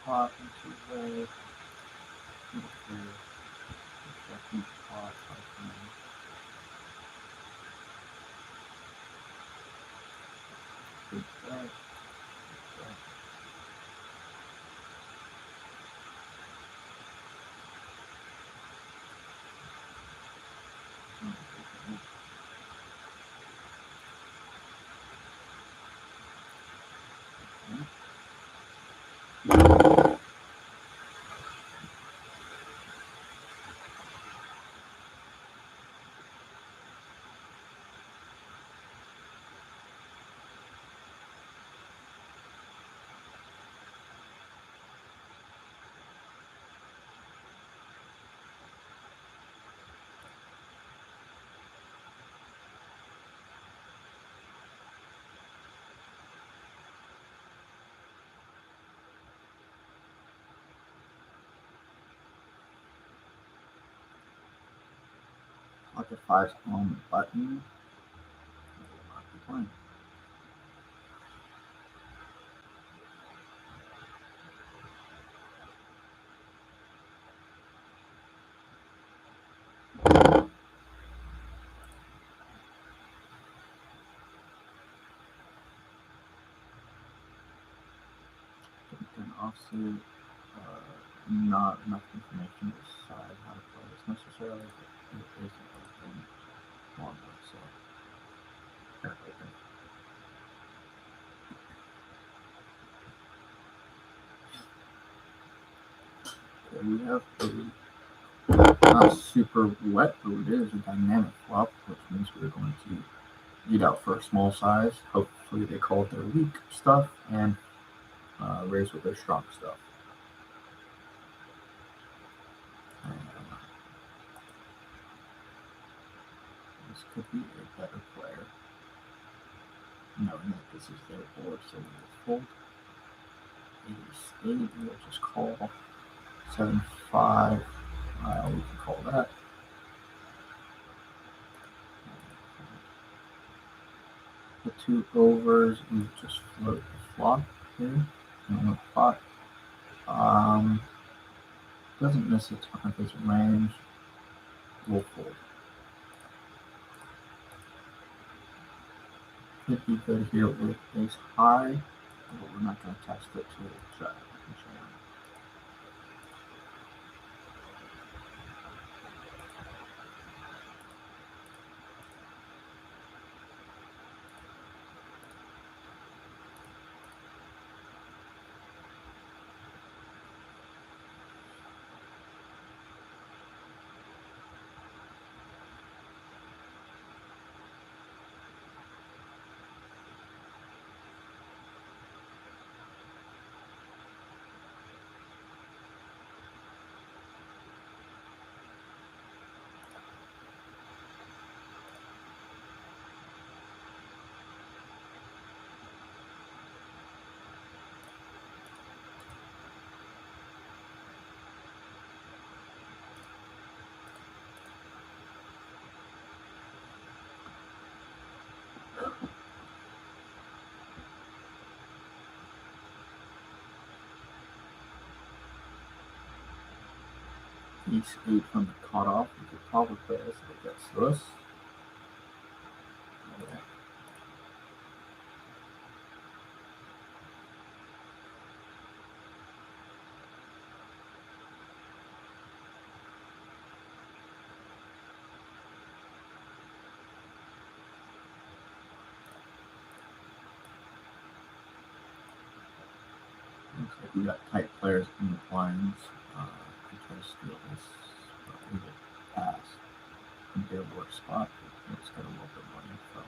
Pot into red. Okay. Second pot open. Big bet. Pocket five's on the button. I will not be playing. An offsuit. Not enough information to decide how to play this necessarily, but it is an open format, so fair open. Okay, we have a not super wet, but it is a dynamic flop, which means we're going to eat out for a small size. Hopefully they call it their weak stuff and raise with their strong stuff. This could be a better player, knowing that this is their board, so we will fold. Ace 8, we'll just call 7-5. We can call that. The two overs, we just float the flop here. No pot. Doesn't miss a ton of his range. We'll fold. Could be good here with ace high, but we're not going to test it to check. Ace 8 from the cutoff. We could probably play this if it gets to us. Okay. Looks like we got tight players in the blinds. We try to steal this, but we will pass. And get a worse spot. Let's get a little bit more info.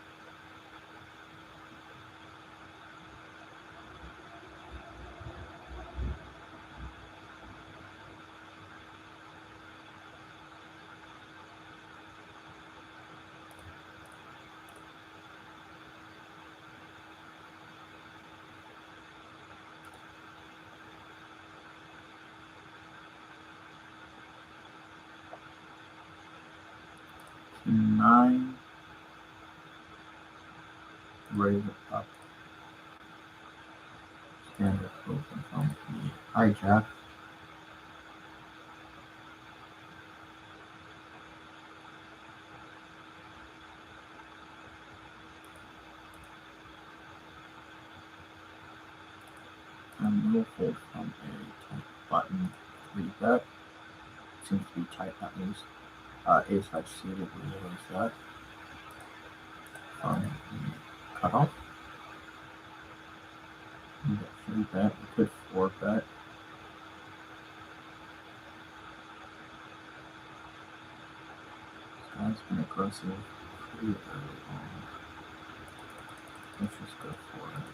to 9. Raise it up. Standard open from the hijack. And we'll fold from a tight button 3-bet. Seems to be tight, that means ace high suited, we realize that. From the cutoff. We got 3-bet, we could 4-bet. This guy's been aggressive pretty early on. Let's just go for it.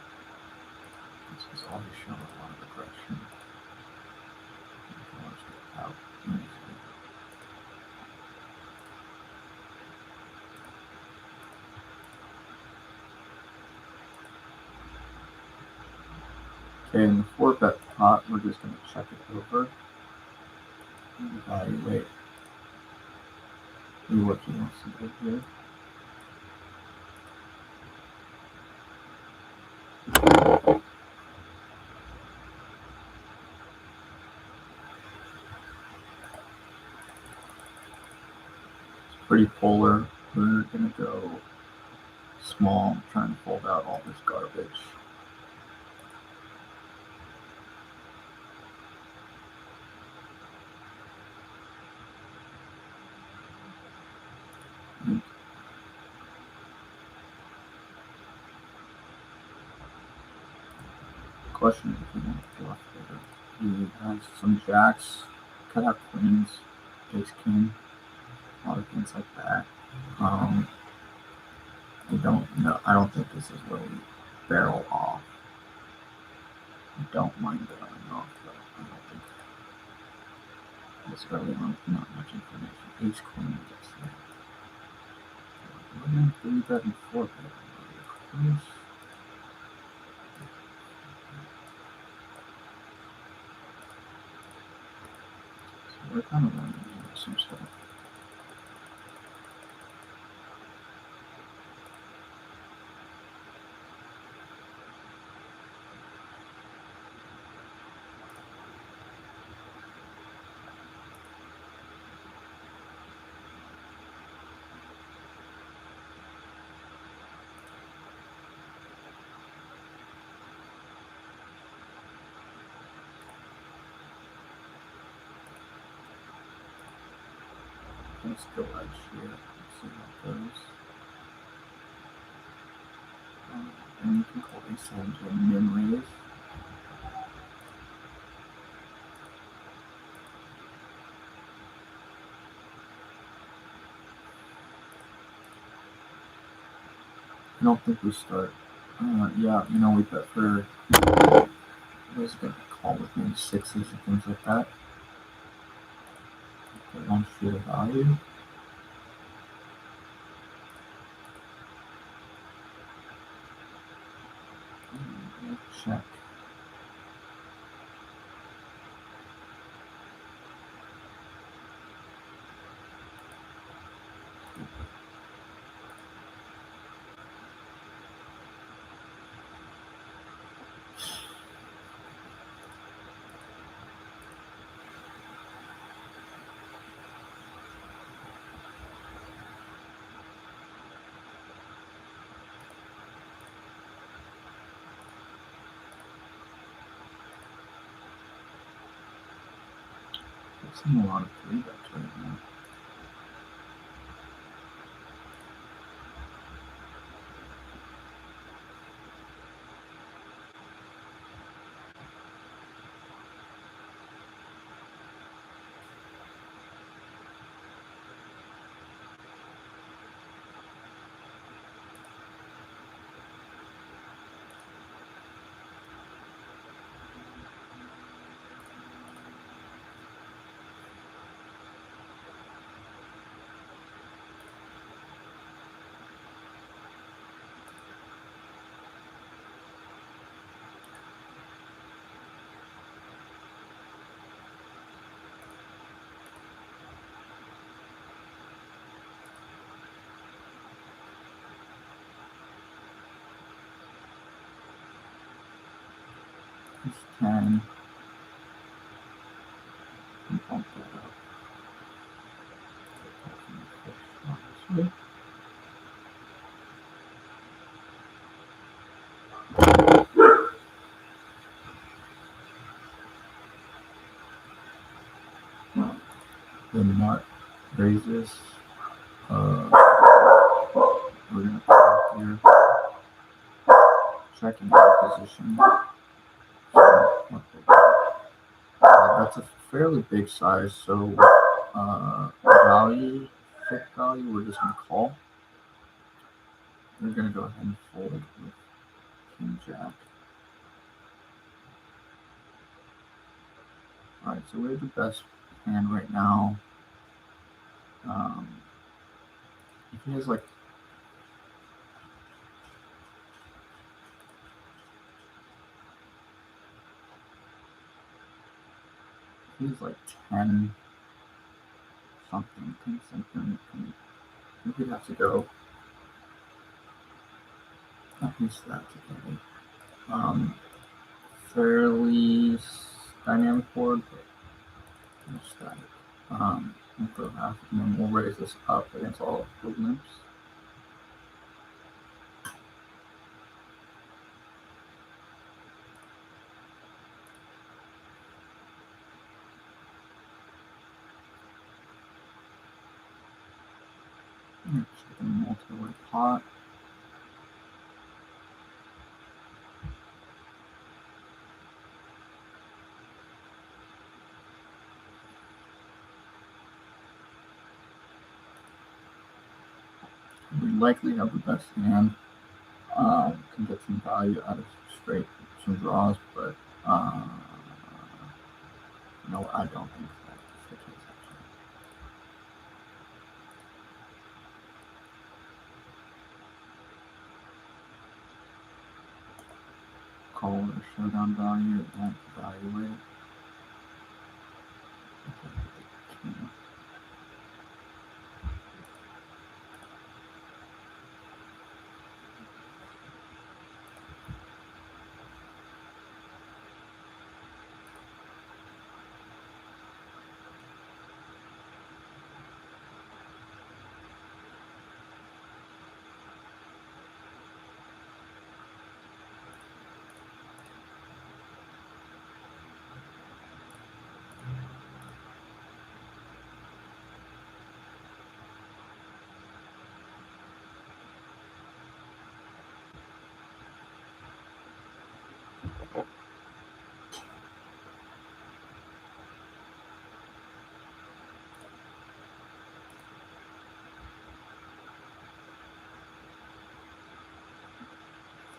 This has already shown a lot of aggression. Let's get out easily. Okay, in the 4-bet pot, we're just going to check it over and evaluate what he wants to do here. It's pretty polar. We're going to go small, trying to fold out all this garbage. Question if he wants to bluff here. He has some jacks, cut out queens, ace king, a lot of things like that. I don't know. I don't think this is really barrel off. I don't mind barreling off, but I don't think this early on not much information. Ace queen, I guess. We're going to 3-bet and 4-bet. Close. So we're kind of running into some stuff. Let's go edge here. Let's see how it goes. And you can call these hands a min raise. I don't think we start. Yeah, we bet for. I was going to call with maybe 6s and things like that. Get 1 sheet of value. Check. I've seen a lot of 3-bets right now. It's 10. Bump that up. Obviously. Then Marc raises. We're gonna put here. Checking the position. That's a fairly big size, so value, thick value, we're just gonna call. We're gonna go ahead and fold with King Jack. Alright, so we have the best hand right now. If he has like he's like 10 something, 10 something. I think we'd have to go at least that together. Fairly dynamic board, but no static. We'll go half, and then we'll raise this up against all of the limps. It's a multi-way pot. We likely have the best hand. Can get some value out of straight some draws, but no, I don't think that's the case actually. Call or showdown value and evaluate.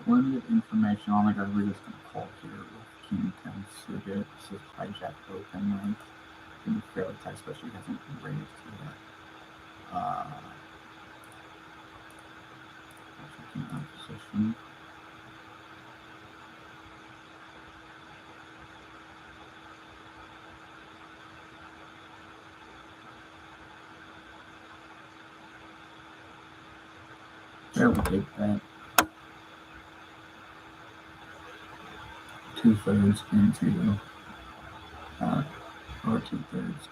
Limited information. Oh my god, we're just gonna call here with King 10 suited. This is hijack open range. It's gonna be fairly tight, especially if he hasn't raised yet. Checking out position. Fairly big bet. 2/3 into or 2/3.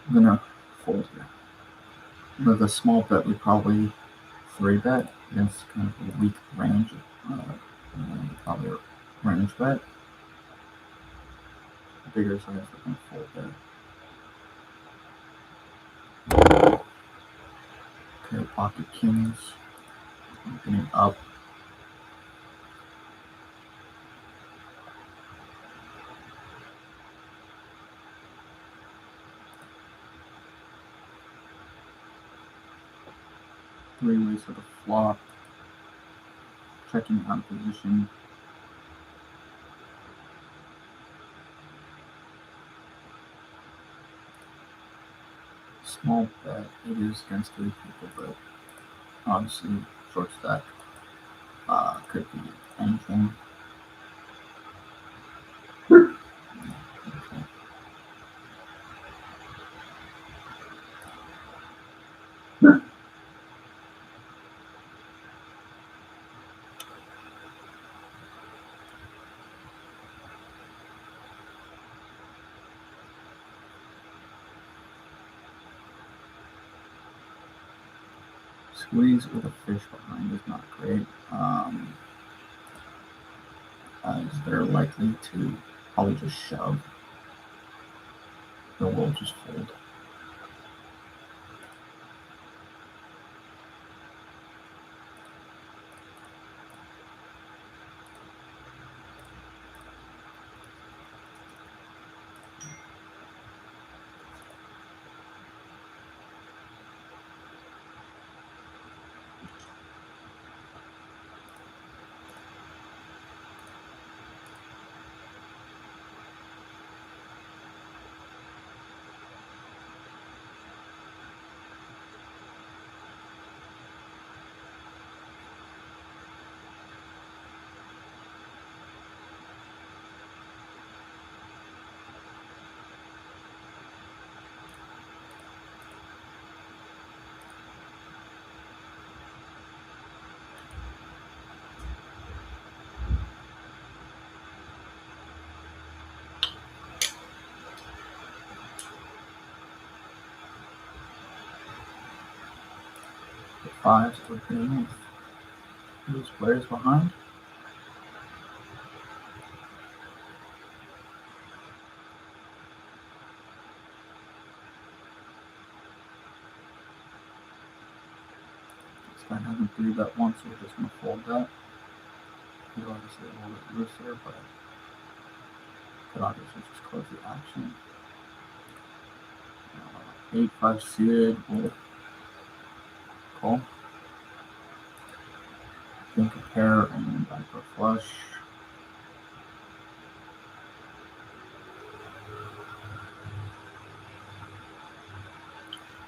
I'm gonna fold here. With a small bet, we probably 3-bet against kind of a weak range. Probably a range bet. Bigger size, we're gonna fold there. Okay, pocket kings. Opening up. Three ways for the flop. Checking out position. Small bet. It is against 3 people, but obviously short stack could be anything. Squeeze with a fish behind is not great, as they're likely to probably just shove. Or will just fold. The fives are beneath. Whose players behind? This guy hasn't three bet once, so we're just gonna fold that. He's obviously a little bit looser, but could obviously just close the action. 8-5 suited, we'll call. Think a pair and back for flush.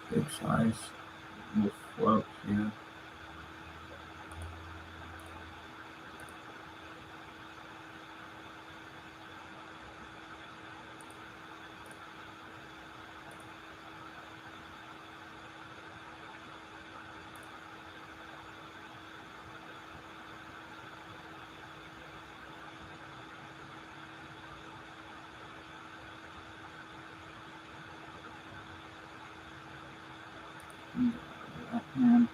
Big size. We'll float here. That hand.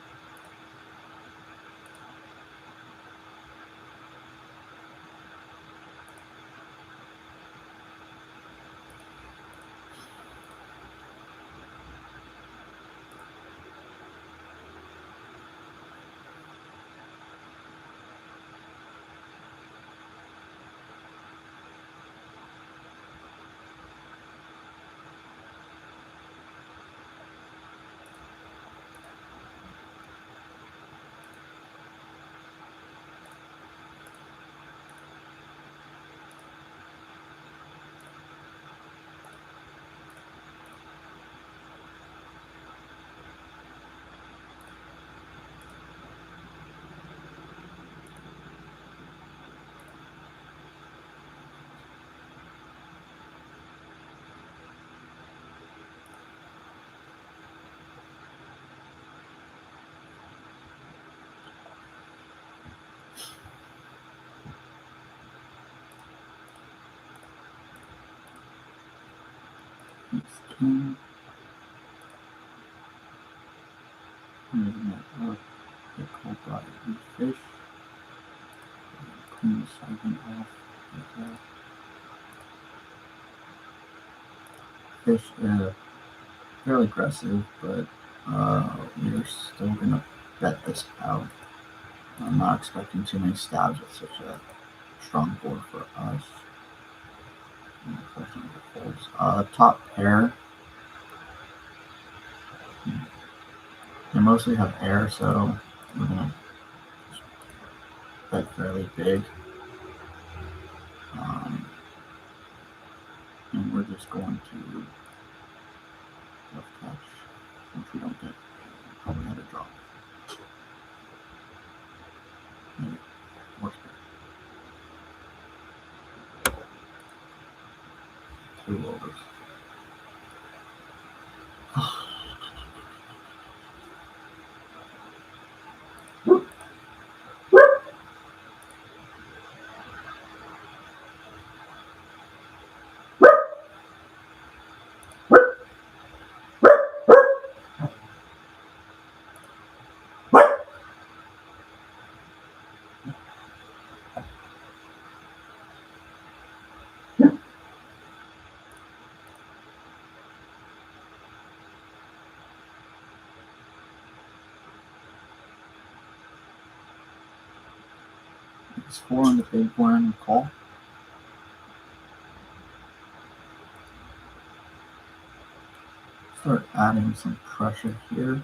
Next king. Get called by the fish. Clean the second off. Fish fairly aggressive, but we're still gonna bet this out. I'm not expecting too many stabs with such a strong board for us. Top pair. They mostly have air, so we're gonna bet fairly big. And we're just going to left catch since we don't get probably had a drop. Maybe works better. 2 overs. It's 4 on the big blind call. Start adding some pressure here.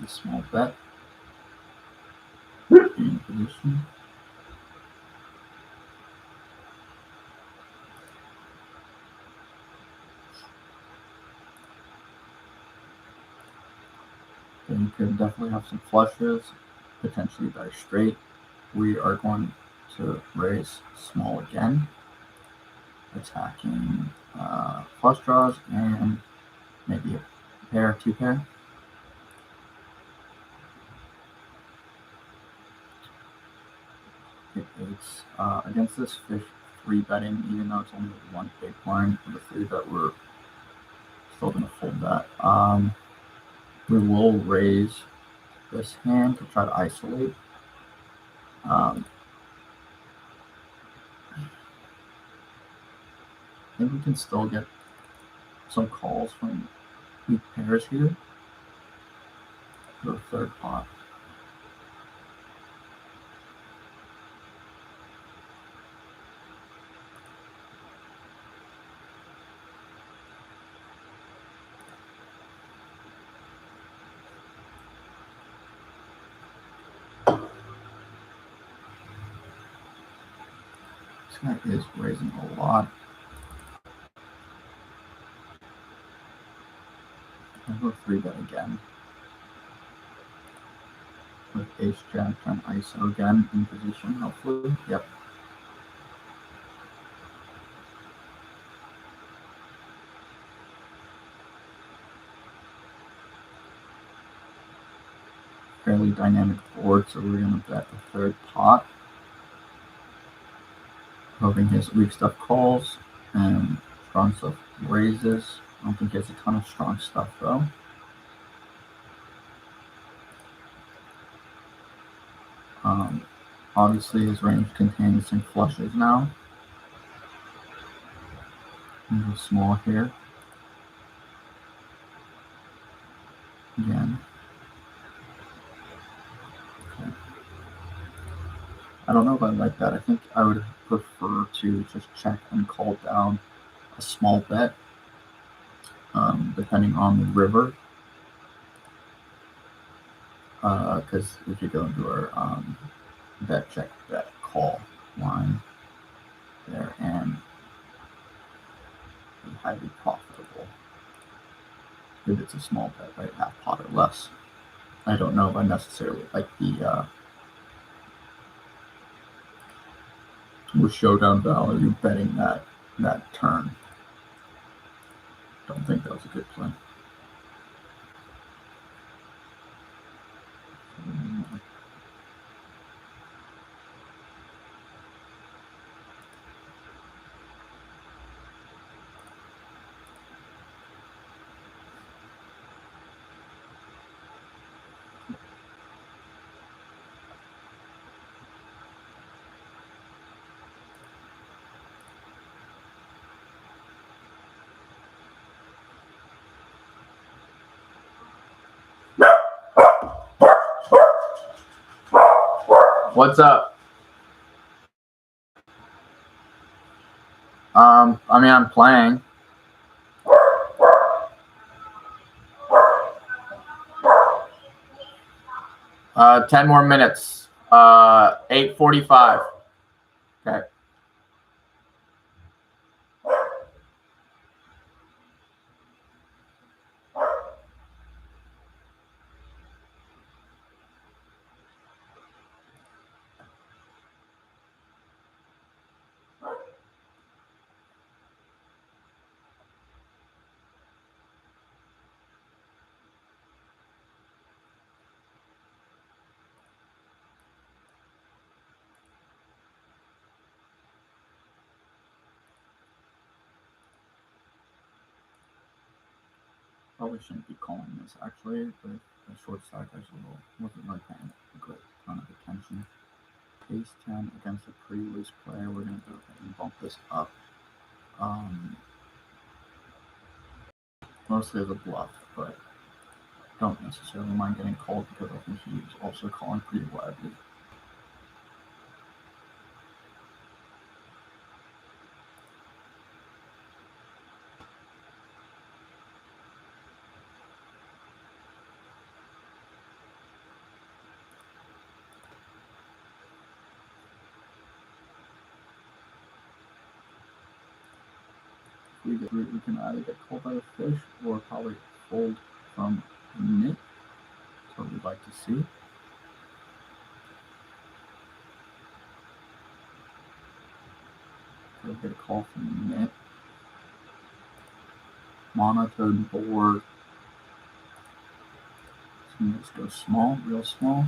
A small bet. In position. Then you could definitely have some flushes, potentially bet straight. We are going to raise small again, attacking flush draws and maybe a pair, 2 pair. It's against this fish 3 betting, even though it's only 1 big blind for the 3 bet, we're still going to fold that. We will raise this hand to try to isolate. I think we can still get some calls from weak pairs here for the 3rd pot. This guy is raising a lot. I'll go 3 bet again. With ace jack trying ISO again in position, hopefully. Yep. Fairly dynamic board, so we're going to bet the 3rd pot. Hoping his weak stuff calls and strong stuff raises. I don't think he has a ton of strong stuff though. Obviously his range contains some flushes now. A small here. Again. Okay. I don't know if I like that. I think I would prefer to just check and call down a small bet, depending on the river. Because we could go into our bet, check, bet, call line there and be highly profitable if it's a small bet, right? Half pot or less. I don't know if I necessarily like the with showdown value betting that turn. Don't think that was a good play. What's up? I mean, I'm playing. 10 more minutes. 8:45. Okay. Probably shouldn't be calling this actually, but the short stack I wasn't really paying a good ton of attention. Ace 10 against a pretty loose player. We're gonna go ahead and bump this up. Mostly as a bluff, but don't necessarily mind getting called because I think he's also calling pretty widely. we can either get called by the fish or probably fold from knit. That's what we'd like to see. We'll get a call from knit. Monotone board. So let's go small, real small.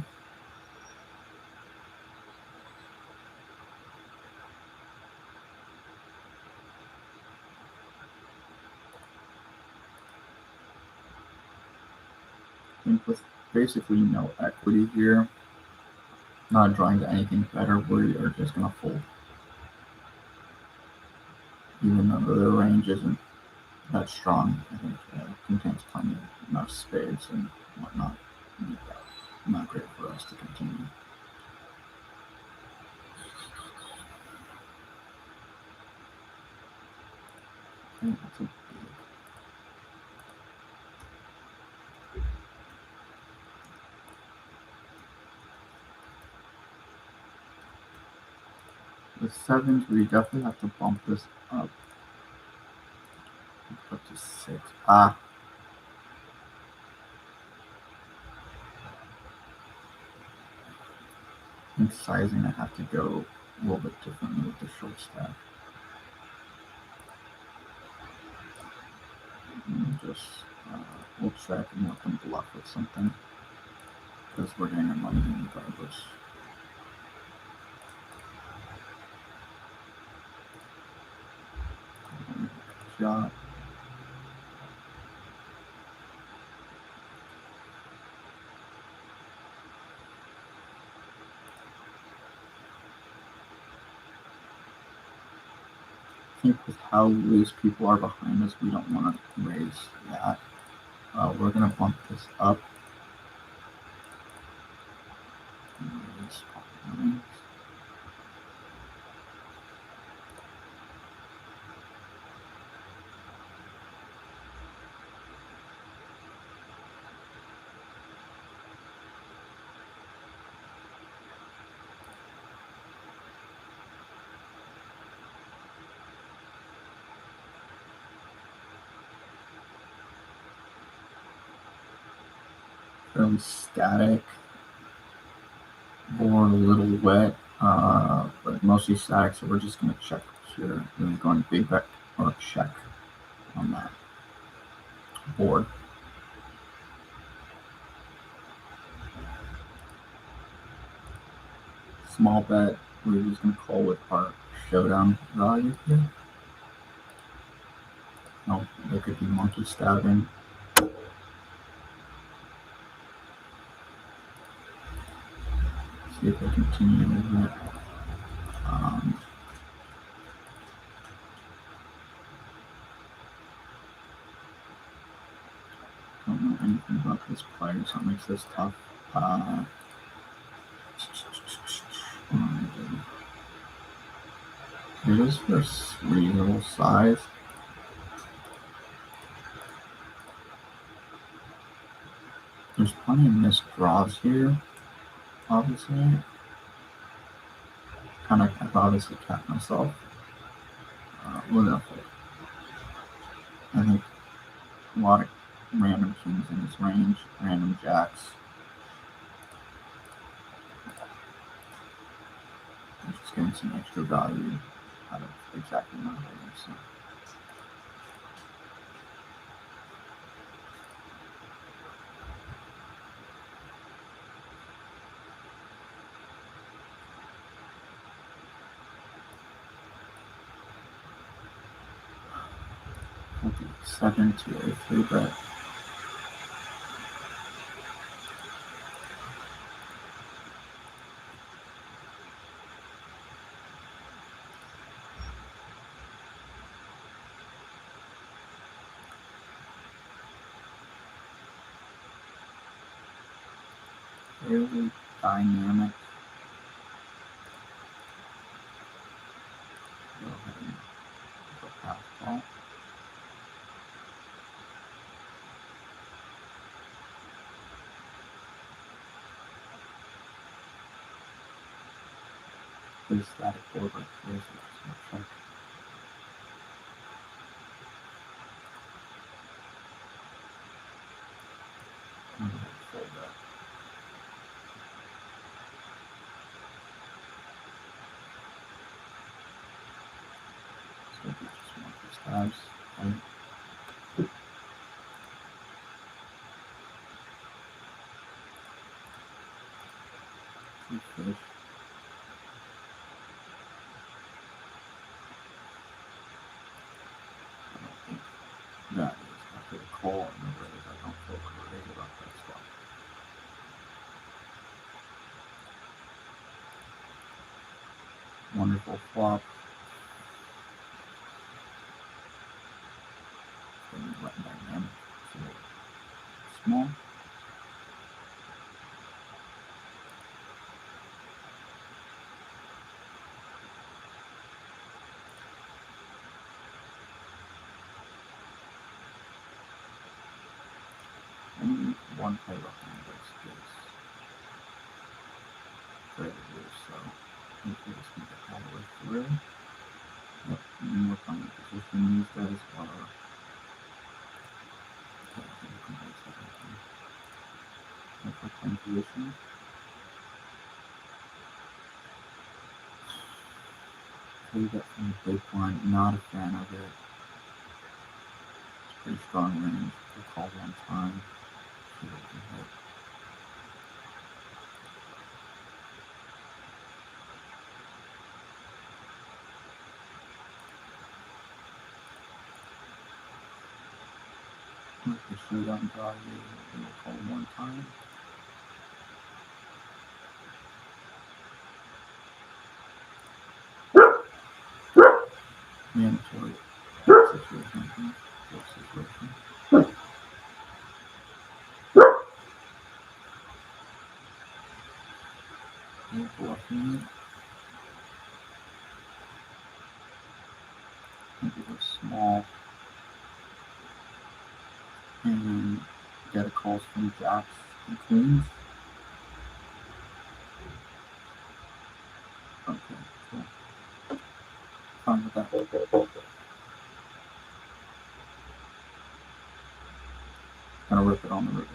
I think with basically no equity here, not drawing to anything better, we are just going to fold. Even though the range isn't that strong, I think it contains plenty of enough spades and whatnot. Not great for us to continue. I think that's a big. With sevens, we definitely have to bump this up. Up to 6. I think sizing, I have to go a little bit differently with the short stack. And just we'll check and let them bluff with something because we're getting our money in regardless. Shot. I think with how loose people are behind us, we don't want to raise that. We're going to bump this up. Fairly static. Board a little wet, but mostly static, so we're just going to check here. We're going big bet or check on that board. Small bet, we're just going to call with our showdown value here. No, there could be monkey stabbing. See if I continue with it. Don't know anything about this player, so it makes this tough. It is for a reasonable size. There's plenty of missed draws here, obviously. I've obviously capped myself. We're gonna fold. I think a lot of random kings in this range, random jacks. I'm just getting some extra value out of exactly my holding. So. Okay, 7 to a 3 bet. Fairly dynamic. Go ahead and go past ball. Pretty static board right here, so just gonna check. tabs. Right? Two fish. I don't think that is after the call in the raise. I don't feel great about that stuff. Wonderful flop. It's going to be wet and dynamic. So small. Only one play behind us is very loose, so hopefully this can get all the way through. Yep, and we're playing the position. These guys are. Okay, I think we can raise everything. If we're playing position. So you get from the big blind, not a fan of it. It's pretty strong range. We'll call one time. See what we can hit. With the showdown value, we'll call one time. Mandatory situation. Situation. Bluffing it. Maybe go small. And get a calls from jacks and queens. Okay, cool. Fine with that. Gonna rip it on the river.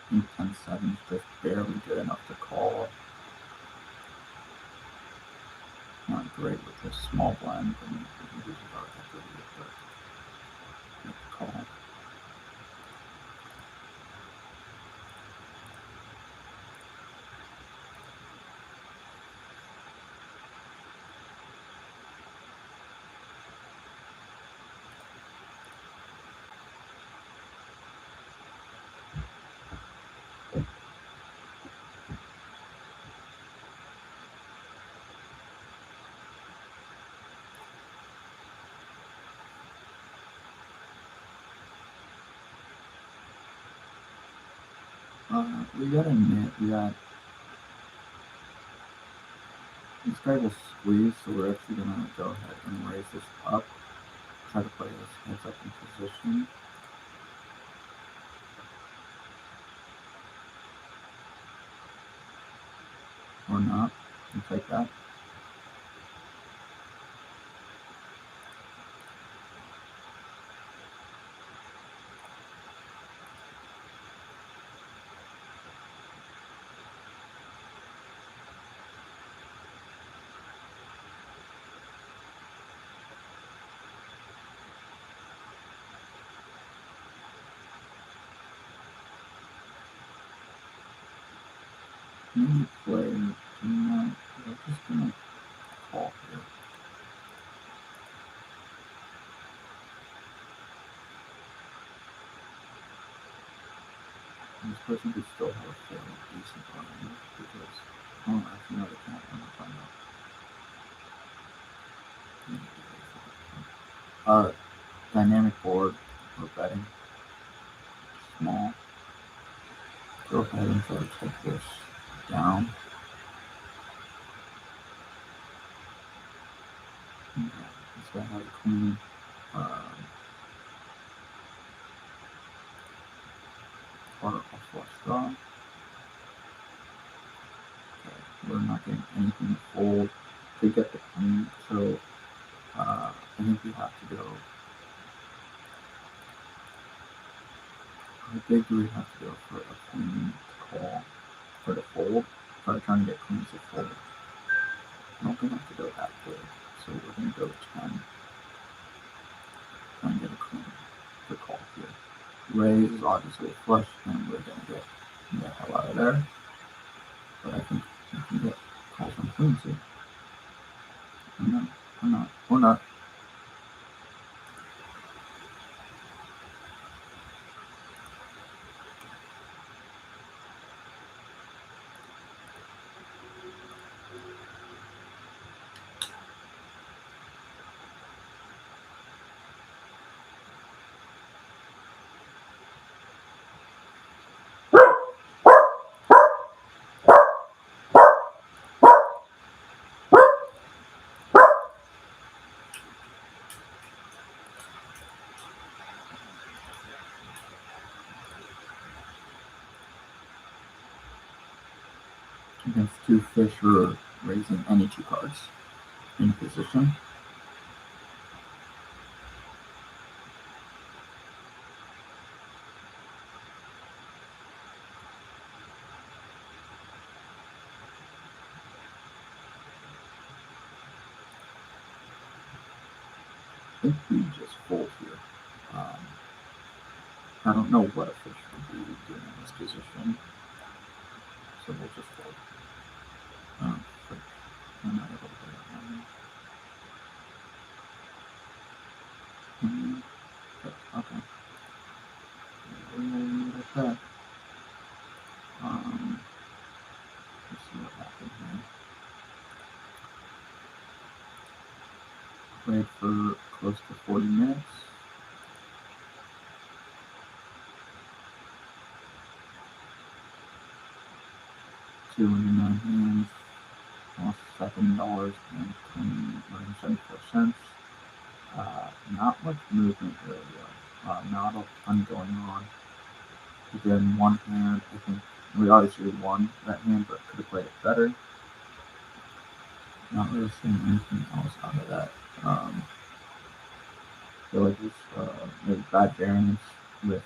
I think 10-7 is just barely good enough to call. Not great with this small blind, and we can use our equity to make the call. We got a net. We got this guy will squeeze, so we're actually gonna go ahead and raise this up. Try to play this heads up in position. Or not. And take that. Maybe play. We're just gonna call here. And this person could still have a fairly decent run because actually no, they can't. I'm not talking about. Dynamic board. We're betting small. Go ahead and try to take this down. Okay. This guy has a queen. Or a flush draw. not getting anything to fold to get the queen. So I think we have to go. How big do we have to go for a queen to call or to fold? So I'm trying to get queens to fold. I don't think I have to go that big. So we're going to go 10. Try and get a queen to call here. Raise is obviously a flush, and we're going to get the hell out of there. But I think we can get call some queens here. Or not. Against two fish, we're raising any two cards in position. I think we just fold here. I don't know what a fish would be doing in this position, so we'll just fold. Frick. I'm not able to get it on. Okay. We'll leave it at that. Let's see what happened here. Played for close to 40 minutes. Two in 9 hands. Lost $7.74. Not much movement really. Not a ton going on. Again, one hand. I think we obviously won that hand, but could have played it better. Not really seeing anything else out of that. I feel like it's maybe bad variance with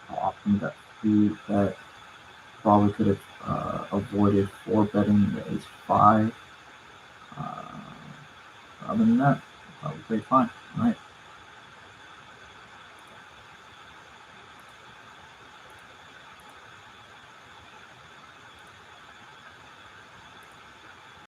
how often we got food that probably could have avoided 4-betting the ace-5. Other than that, probably played fine. All right.